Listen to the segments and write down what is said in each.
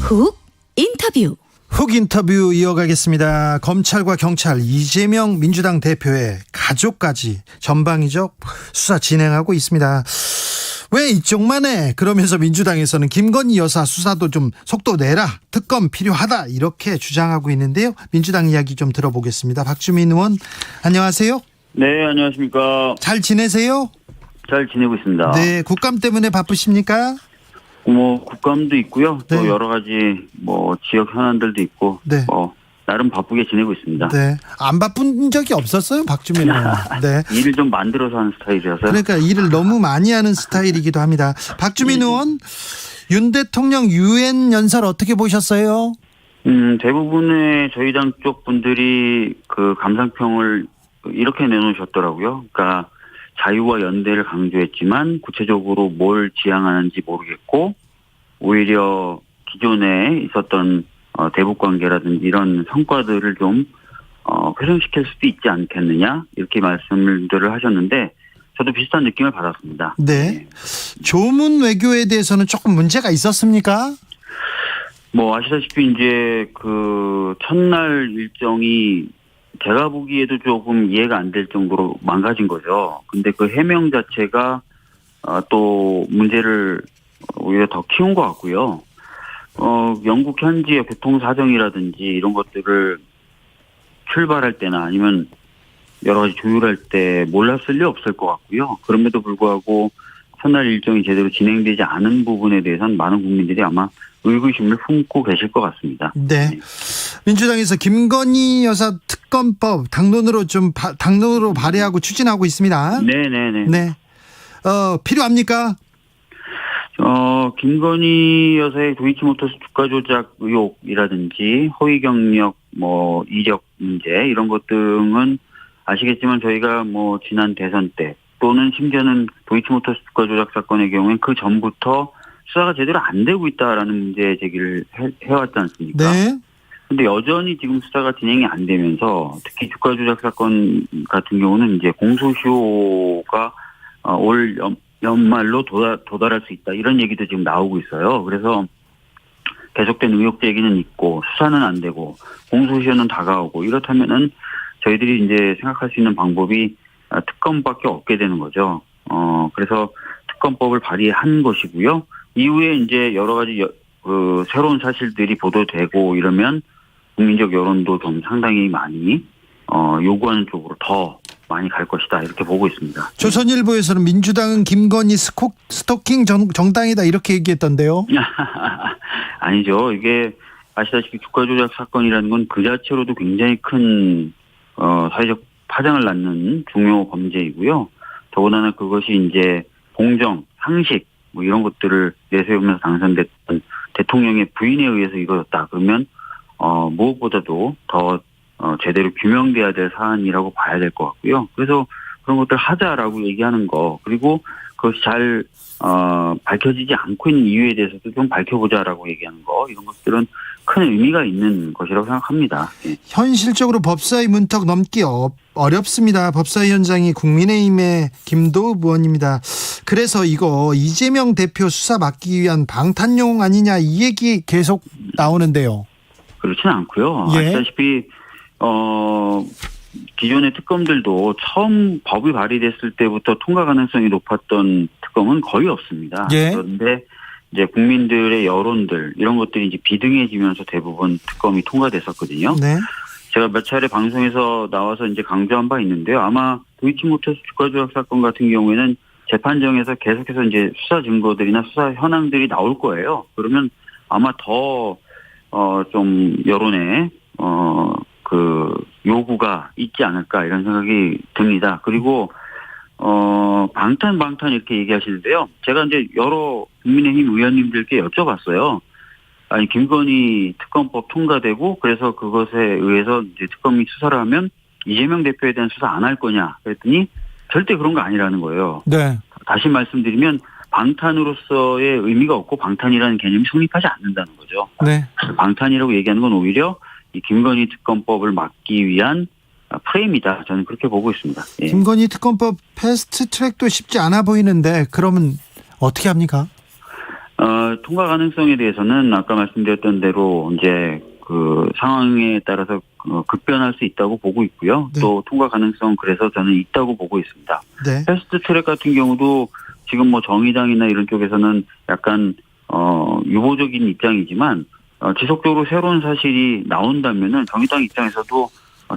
훅 인터뷰. 훅 인터뷰 이어가겠습니다. 검찰과 경찰, 이재명 민주당 대표의 가족까지 전방위적 수사 진행하고 있습니다. 왜 이쪽만 해? 그러면서 민주당에서는 김건희 여사 수사도 좀 속도 내라, 특검 필요하다, 이렇게 주장하고 있는데요. 민주당 이야기 좀 들어보겠습니다. 박주민 의원, 안녕하세요. 네, 안녕하십니까. 잘 지내세요? 잘 지내고 있습니다. 네, 국감 때문에 바쁘십니까? 국감도 있고요. 네. 또 여러 가지 지역 현안들도 있고, 네. 나름 바쁘게 지내고 있습니다. 네, 안 바쁜 적이 없었어요, 박주민 의원. 네. 일을 좀 만들어서 하는 스타일이라서. 그러니까 일을 너무 많이 하는 스타일이기도 합니다. 박주민 의원, 윤 대통령 유엔 연설 어떻게 보셨어요? 대부분의 저희 당 쪽 분들이 그 감상평을 이렇게 내놓으셨더라고요. 그러니까 자유와 연대를 강조했지만 구체적으로 뭘 지향하는지 모르겠고, 오히려 기존에 있었던 대북 관계라든지 이런 성과들을 좀 훼손시킬 수도 있지 않겠느냐, 이렇게 말씀들을 하셨는데 저도 비슷한 느낌을 받았습니다. 네. 조문 외교에 대해서는 조금 문제가 있었습니까? 아시다시피 이제 그 첫날 일정이 제가 보기에도 조금 이해가 안 될 정도로 망가진 거죠. 근데 그 해명 자체가 또 문제를 오히려 더 키운 것 같고요. 영국 현지의 교통 사정이라든지 이런 것들을 출발할 때나 아니면 여러 가지 조율할 때 몰랐을 리 없을 것 같고요. 그럼에도 불구하고 첫날 일정이 제대로 진행되지 않은 부분에 대해서는 많은 국민들이 아마 의구심을 품고 계실 것 같습니다. 네. 민주당에서 김건희 여사 특검법 당론으로 발의하고 추진하고 있습니다. 네네네. 네. 필요합니까? 김건희 여사의 도이치모터스 주가 조작 의혹이라든지 허위 경력, 이력 문제 이런 것 등은 아시겠지만 저희가 지난 대선 때 또는 심지어는 도이치모터스 주가 조작 사건의 경우엔 그 전부터 수사가 제대로 안 되고 있다라는 문제 제기를 해왔지 않습니까? 네. 근데 여전히 지금 수사가 진행이 안 되면서 특히 주가 조작 사건 같은 경우는 이제 공소시효가 올 연말로 도달할 수 있다, 이런 얘기도 지금 나오고 있어요. 그래서 계속된 의혹 제기는 있고 수사는 안 되고 공소시효는 다가오고 이렇다면은 저희들이 이제 생각할 수 있는 방법이 특검밖에 없게 되는 거죠. 그래서 특검법을 발의한 것이고요. 이후에 이제 여러 가지 새로운 사실들이 보도되고 이러면 국민적 여론도 좀 상당히 많이 요구하는 쪽으로 더 많이 갈 것이다, 이렇게 보고 있습니다. 조선일보에서는 민주당은 김건희 스토킹 정당이다, 이렇게 얘기했던데요. 아니죠. 이게 아시다시피 주가 조작 사건이라는 건 그 자체로도 굉장히 큰 사회적 파장을 낳는 중요 범죄이고요. 더군다나 그것이 이제 공정, 상식 이런 것들을 내세우면서 당선됐던 대통령의 부인에 의해서 이루어졌다. 그러면 무엇보다도 더 제대로 규명돼야 될 사안이라고 봐야 될 것 같고요. 그래서 그런 것들 하자라고 얘기하는 거, 그리고 그것이 잘 밝혀지지 않고 있는 이유에 대해서도 좀 밝혀보자라고 얘기하는 거, 이런 것들은 큰 의미가 있는 것이라고 생각합니다. 예. 현실적으로 법사위 문턱 넘기 어렵습니다. 법사위원장이 국민의힘의 김도읍 의원입니다. 그래서 이거 이재명 대표 수사 막기 위한 방탄용 아니냐, 이 얘기 계속 나오는데요. 그렇지는 않고요. 예. 아시다시피 기존의 특검들도 처음 법이 발의됐을 때부터 통과 가능성이 높았던 특검은 거의 없습니다. 예. 그런데 이제 국민들의 여론들 이런 것들이 이제 비등해지면서 대부분 특검이 통과됐었거든요. 네. 제가 몇 차례 방송에서 나와서 이제 강조한 바 있는데요. 아마 도이치모터스 주가 조작 사건 같은 경우에는 재판정에서 계속해서 이제 수사 증거들이나 수사 현황들이 나올 거예요. 그러면 아마 더 좀 여론에 그 요구가 있지 않을까, 이런 생각이 듭니다. 그리고 방탄 이렇게 얘기하시는데요. 제가 이제 여러 국민의힘 의원님들께 여쭤봤어요. 아니, 김건희 특검법 통과되고 그래서 그것에 의해서 이제 특검이 수사를 하면 이재명 대표에 대한 수사 안 할 거냐 그랬더니 절대 그런 거 아니라는 거예요. 네. 다시 말씀드리면 방탄으로서의 의미가 없고 방탄이라는 개념이 성립하지 않는다는 거죠. 네. 방탄이라고 얘기하는 건 오히려 이 김건희 특검법을 막기 위한 프레임이다, 저는 그렇게 보고 있습니다. 예. 김건희 특검법 패스트 트랙도 쉽지 않아 보이는데 그러면 어떻게 합니까? 통과 가능성에 대해서는 아까 말씀드렸던 대로 이제 그 상황에 따라서 급변할 수 있다고 보고 있고요. 네. 또 통과 가능성 그래서 저는 있다고 보고 있습니다. 네. 패스트 트랙 같은 경우도 지금 뭐 정의당이나 이런 쪽에서는 약간 유보적인 입장이지만 지속적으로 새로운 사실이 나온다면은 정의당 입장에서도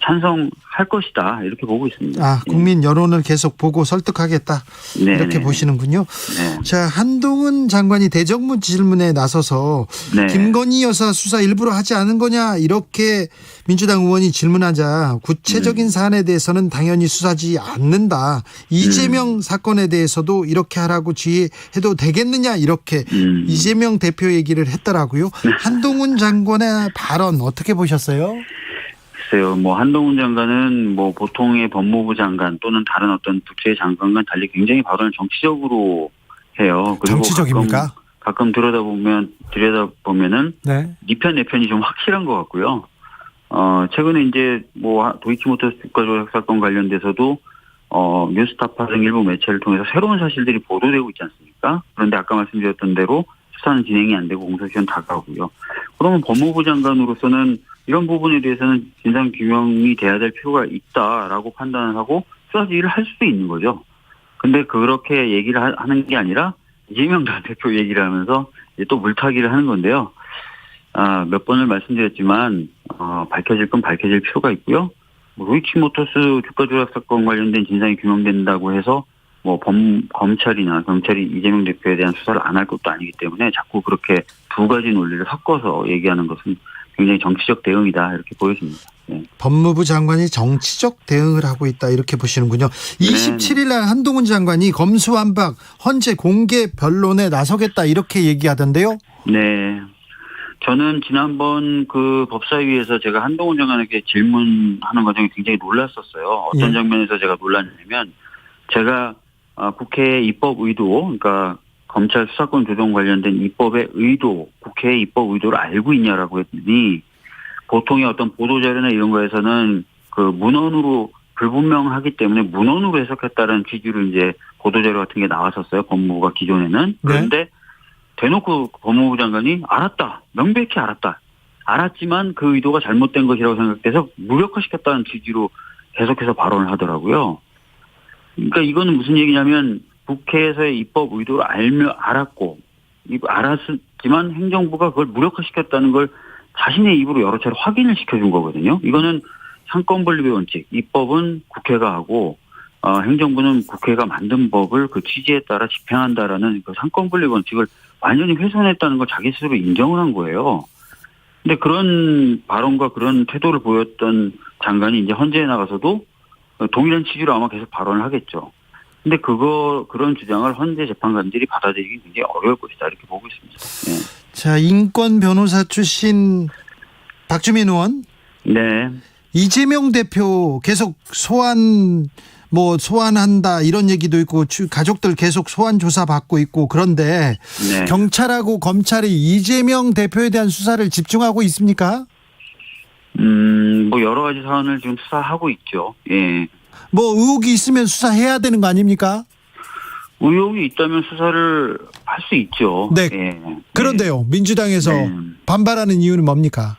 찬성할 것이다 이렇게 보고 있습니다. 아, 국민 여론을 계속 보고 설득하겠다 네. 이렇게 네. 보시는군요. 네. 자, 한동훈 장관이 대정부 질문에 나서서 네. 김건희 여사 수사 일부러 하지 않은 거냐 이렇게 민주당 의원이 질문하자 구체적인 사안에 대해서는 당연히 수사하지 않는다. 이재명 사건에 대해서도 이렇게 하라고 지휘해도 되겠느냐 이렇게 이재명 대표 얘기를 했더라고요. 한동훈 장관의 발언 어떻게 보셨어요? 글쎄요, 뭐 한동훈 장관은 뭐 보통의 법무부 장관 또는 다른 어떤 부처의 장관과 달리 굉장히 발언을 정치적으로 해요. 그리고 정치적입니까? 가끔 들여다보면은 네. 네 편 내 편이 좀 확실한 것 같고요. 최근에 이제 뭐 도이치모터스 주가 조작 사건 관련돼서도 뉴스타파 등 일부 매체를 통해서 새로운 사실들이 보도되고 있지 않습니까? 그런데 아까 말씀드렸던 대로 수사는 진행이 안 되고 공소시효는 다가오고요. 그러면 법무부 장관으로서는 이런 부분에 대해서는 진상 규명이 돼야 될 필요가 있다라고 판단을 하고 수사 지휘를 할 수도 있는 거죠. 근데 그렇게 얘기를 하는 게 아니라 이재명 대표 얘기를 하면서 이제 또 물타기를 하는 건데요. 몇 번을 말씀드렸지만 밝혀질 건 밝혀질 필요가 있고요. 뭐 도이치모터스 주가 조작 사건 관련된 진상이 규명된다고 해서 뭐 검찰이나 경찰이 이재명 대표에 대한 수사를 안 할 것도 아니기 때문에 자꾸 그렇게 두 가지 논리를 섞어서 얘기하는 것은 굉장히 정치적 대응이다 이렇게 보여집니다. 네. 법무부 장관이 정치적 대응을 하고 있다 이렇게 보시는군요. 27일 날 한동훈 장관이 검수완박 헌재 공개 변론에 나서겠다 이렇게 얘기하던데요. 네. 저는 지난번 그 법사위에서 제가 한동훈 장관에게 질문하는 과정이 굉장히 놀랐었어요. 어떤 장면에서 제가 놀랐냐면 제가 국회의 입법 의도, 그러니까 검찰 수사권 조정 관련된 입법의 의도, 국회의 입법 의도를 알고 있냐라고 했더니 보통의 어떤 보도자료나 이런 거에서는 그 문헌으로 불분명하기 때문에 문헌으로 해석했다는 취지로 이제 보도자료 같은 게 나왔었어요. 법무부가 기존에는. 그런데 대놓고 법무부 장관이 알았다. 명백히 알았다. 알았지만 그 의도가 잘못된 것이라고 생각돼서 무력화시켰다는 취지로 계속해서 발언을 하더라고요. 그러니까 이거는 무슨 얘기냐면 국회에서의 입법 의도를 알았고 알았지만 행정부가 그걸 무력화시켰다는 걸 자신의 입으로 여러 차례 확인을 시켜준 거거든요. 이거는 상권분립의 원칙, 입법은 국회가 하고 행정부는 국회가 만든 법을 그 취지에 따라 집행한다라는 그 상권분립 원칙을 완전히 훼손했다는 걸 자기 스스로 인정을 한 거예요. 근데 그런 발언과 그런 태도를 보였던 장관이 이제 헌재에 나가서도 동일한 취지로 아마 계속 발언을 하겠죠. 근데 그런 주장을 헌재 재판관들이 받아들이기 굉장히 어려울 것이다 이렇게 보고 있습니다. 네. 자, 인권 변호사 출신 박주민 의원. 네. 이재명 대표 계속 소환한다 이런 얘기도 있고 가족들 계속 소환 조사 받고 있고 그런데 네. 경찰하고 검찰이 이재명 대표에 대한 수사를 집중하고 있습니까? 뭐 여러 가지 사안을 지금 수사하고 있죠. 예. 뭐 의혹이 있으면 수사해야 되는 거 아닙니까? 의혹이 있다면 수사를 할 수 있죠. 네. 예. 그런데요, 민주당에서 반발하는 이유는 뭡니까?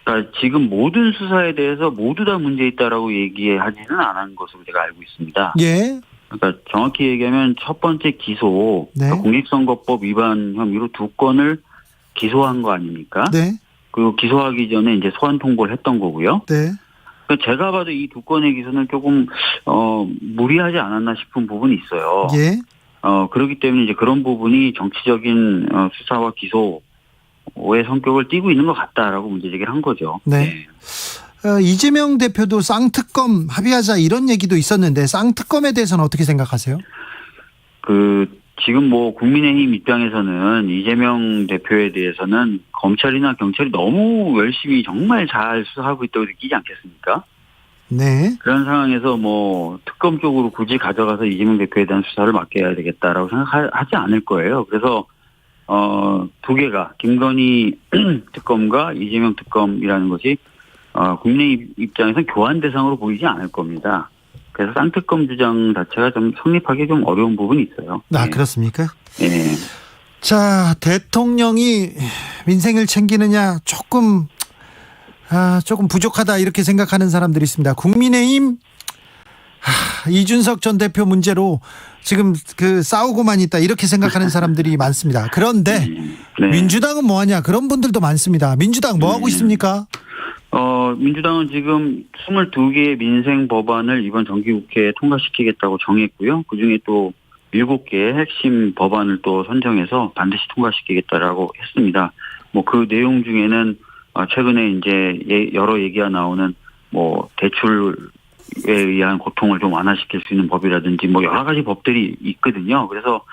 그러니까 지금 모든 수사에 대해서 모두 다 문제 있다라고 얘기하지는 않은 것으로 제가 알고 있습니다. 예. 그러니까 정확히 얘기하면 첫 번째 기소, 네. 그러니까 공직선거법 위반 혐의로 2건을 기소한 거 아닙니까? 네. 그리고 기소하기 전에 이제 소환 통보를 했던 거고요. 네. 그러니까 제가 봐도 이 2건의 기소는 조금 무리하지 않았나 싶은 부분이 있어요. 예. 그렇기 때문에 이제 그런 부분이 정치적인 수사와 기소의 성격을 띠고 있는 것 같다라고 문제제기를 한 거죠. 네. 이재명 대표도 쌍특검 합의하자 이런 얘기도 있었는데 쌍특검에 대해서는 어떻게 생각하세요? 지금 뭐 국민의힘 입장에서는 이재명 대표에 대해서는 검찰이나 경찰이 너무 열심히 정말 잘 수사하고 있다고 느끼지 않겠습니까? 네. 그런 상황에서 뭐 특검 쪽으로 굳이 가져가서 이재명 대표에 대한 수사를 맡겨야 되겠다라고 생각하지 않을 거예요. 그래서 두 개가 김건희 특검과 이재명 특검이라는 것이 국민의힘 입장에서는 교환 대상으로 보이지 않을 겁니다. 그래서 쌍특검 주장 자체가 좀 성립하기 좀 어려운 부분이 있어요. 아, 그렇습니까? 네. 자, 대통령이 민생을 챙기느냐 조금 부족하다 이렇게 생각하는 사람들이 있습니다. 국민의힘 이준석 전 대표 문제로 지금 싸우고만 있다 이렇게 생각하는 사람들이 많습니다. 그런데 네. 민주당은 뭐하냐 그런 분들도 많습니다. 민주당 뭐하고 있습니까? 민주당은 지금 22개의 민생 법안을 이번 정기국회에 통과시키겠다고 정했고요. 그중에 또 7개의 핵심 법안을 또 선정해서 반드시 통과시키겠다라고 했습니다. 뭐 그 내용 중에는 최근에 이제 여러 얘기가 나오는 뭐 대출에 의한 고통을 좀 완화시킬 수 있는 법이라든지 뭐 여러 가지 법들이 있거든요. 그래서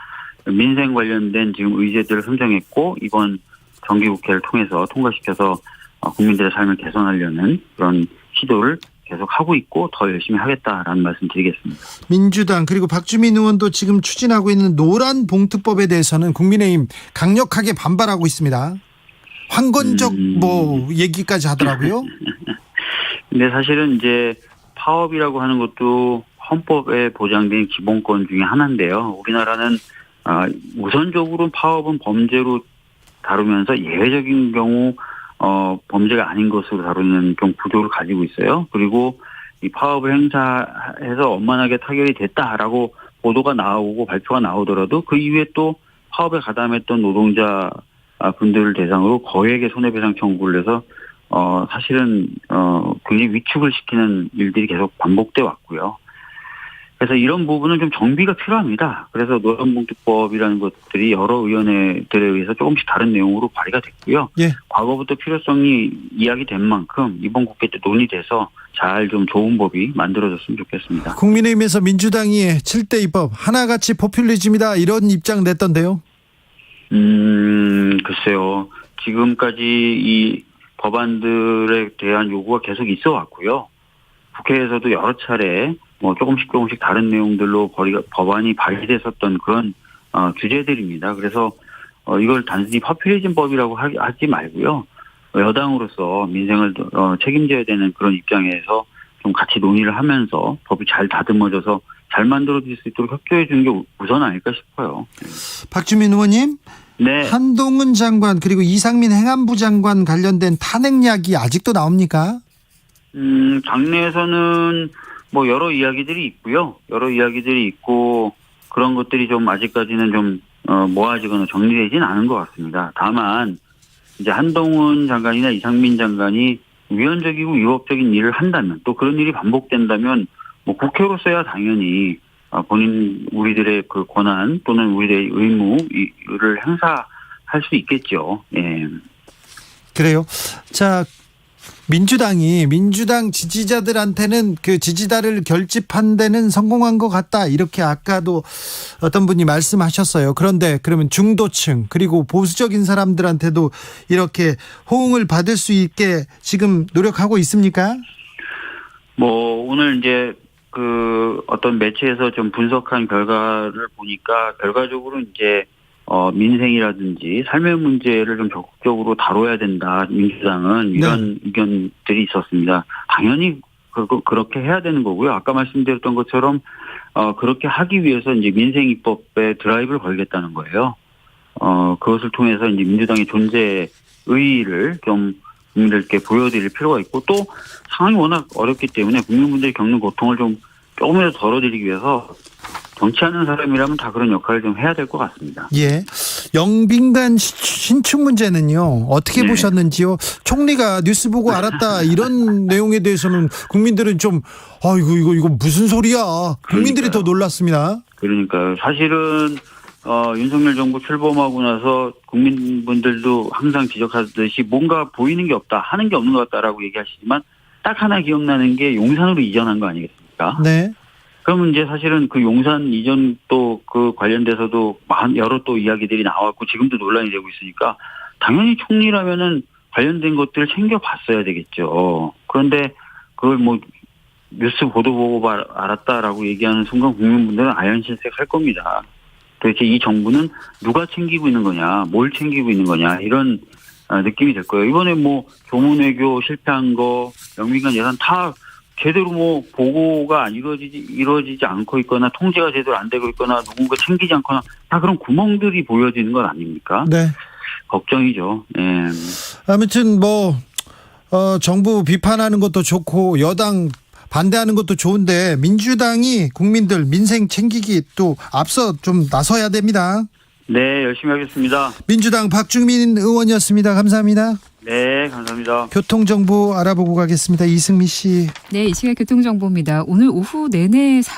민생 관련된 지금 의제들을 선정했고 이번 정기국회를 통해서 통과시켜서 국민들의 삶을 개선하려는 그런 시도를 계속 하고 있고 더 열심히 하겠다라는 말씀 드리겠습니다. 민주당 그리고 박주민 의원도 지금 추진하고 있는 노란 봉투법에 대해서는 국민의힘 강력하게 반발하고 있습니다. 황건적 얘기까지 하더라고요. 근데 사실은 이제 파업이라고 하는 것도 헌법에 보장된 기본권 중에 하나인데요. 우리나라는 우선적으로 파업은 범죄로 다루면서 예외적인 경우 범죄가 아닌 것으로 다루는 좀 구조를 가지고 있어요. 그리고 이 파업을 행사해서 원만하게 타결이 됐다라고 보도가 나오고 발표가 나오더라도 그 이후에 또 파업에 가담했던 노동자 분들을 대상으로 거액의 손해배상 청구를 해서 사실은 굉장히 위축을 시키는 일들이 계속 반복돼 왔고요. 그래서 이런 부분은 좀 정비가 필요합니다. 그래서 노란봉투법이라는 것들이 여러 의원들에 의해서 조금씩 다른 내용으로 발의가 됐고요. 예. 과거부터 필요성이 이야기된 만큼 이번 국회 때 논의돼서 잘 좀 좋은 법이 만들어졌으면 좋겠습니다. 국민의힘에서 민주당이 7대 2법 하나같이 포퓰리즘이다 이런 입장 냈던데요. 글쎄요. 지금까지 이 법안들에 대한 요구가 계속 있어 왔고요. 국회에서도 여러 차례 조금씩 다른 내용들로 법안이 발의됐었던 그런 주제들입니다. 그래서 이걸 단순히 포퓰리즘법이라고 하지 말고요. 여당으로서 민생을 책임져야 되는 그런 입장에서 좀 같이 논의를 하면서 법이 잘 다듬어져서 잘 만들어질 수 있도록 협조해 주는 게 우선 아닐까 싶어요. 박주민 의원님. 네. 한동훈 장관 그리고 이상민 행안부 장관 관련된 탄핵 이야기 아직도 나옵니까? 당내에서는 여러 이야기들이 있고요. 여러 이야기들이 있고 그런 것들이 좀 아직까지는 좀 모아지거나 정리되지는 않은 것 같습니다. 다만 이제 한동훈 장관이나 이상민 장관이 위헌적이고 위법적인 일을 한다면 또 그런 일이 반복된다면 국회로서야 당연히 우리들의 그 권한 또는 우리들의 의무를 행사할 수 있겠죠. 예. 그래요. 자, 민주당 지지자들한테는 그 지지자를 결집한 데는 성공한 것 같다. 이렇게 아까도 어떤 분이 말씀하셨어요. 그런데 그러면 중도층 그리고 보수적인 사람들한테도 이렇게 호응을 받을 수 있게 지금 노력하고 있습니까? 오늘 이제 어떤 매체에서 좀 분석한 결과를 보니까 결과적으로 이제 민생이라든지 삶의 문제를 좀 적극적으로 다뤄야 된다. 민주당은 이런 의견들이 있었습니다. 당연히 그렇게 해야 되는 거고요. 아까 말씀드렸던 것처럼 그렇게 하기 위해서 이제 민생 입법에 드라이브를 걸겠다는 거예요. 그것을 통해서 이제 민주당의 존재 의의를 좀 국민들께 보여드릴 필요가 있고 또 상황이 워낙 어렵기 때문에 국민분들이 겪는 고통을 좀 조금이라도 덜어드리기 위해서 정치하는 사람이라면 다 그런 역할을 좀 해야 될 것 같습니다. 예. 영빈관 신축 문제는요. 어떻게 보셨는지요? 총리가 뉴스 보고 알았다 이런 내용에 대해서는 국민들은 좀 이거 무슨 소리야. 국민들이 더 놀랐습니다. 그러니까요. 사실은 윤석열 정부 출범하고 나서 국민분들도 항상 지적하듯이 뭔가 보이는 게 없다, 하는 게 없는 것 같다라고 얘기하시지만 딱 하나 기억나는 게 용산으로 이전한 거 아니겠습니까? 네. 그러면 이제 사실은 그 용산 이전 또 그 관련돼서도 여러 또 이야기들이 나왔고 지금도 논란이 되고 있으니까 당연히 총리라면은 관련된 것들을 챙겨봤어야 되겠죠. 그런데 그걸 뉴스 보도 보고 알았다라고 얘기하는 순간 국민분들은 아연실색할 겁니다. 도대체 이 정부는 누가 챙기고 있는 거냐, 뭘 챙기고 있는 거냐 이런 느낌이 될 거예요. 이번에 조문외교 실패한 거, 영민관 예산 다 제대로 뭐 보고가 이루어지지 않고 있거나 통제가 제대로 안 되고 있거나 누군가 챙기지 않거나 다 그런 구멍들이 보여지는 것 아닙니까? 네. 걱정이죠. 예. 아무튼 정부 비판하는 것도 좋고 여당 반대하는 것도 좋은데 민주당이 국민들 민생 챙기기 또 앞서 좀 나서야 됩니다. 네, 열심히 하겠습니다. 민주당 박주민 의원이었습니다. 감사합니다. 네, 감사합니다. 교통정보 알아보고 가겠습니다. 이승미 씨. 네, 이 시각 교통정보입니다. 오늘 오후 내내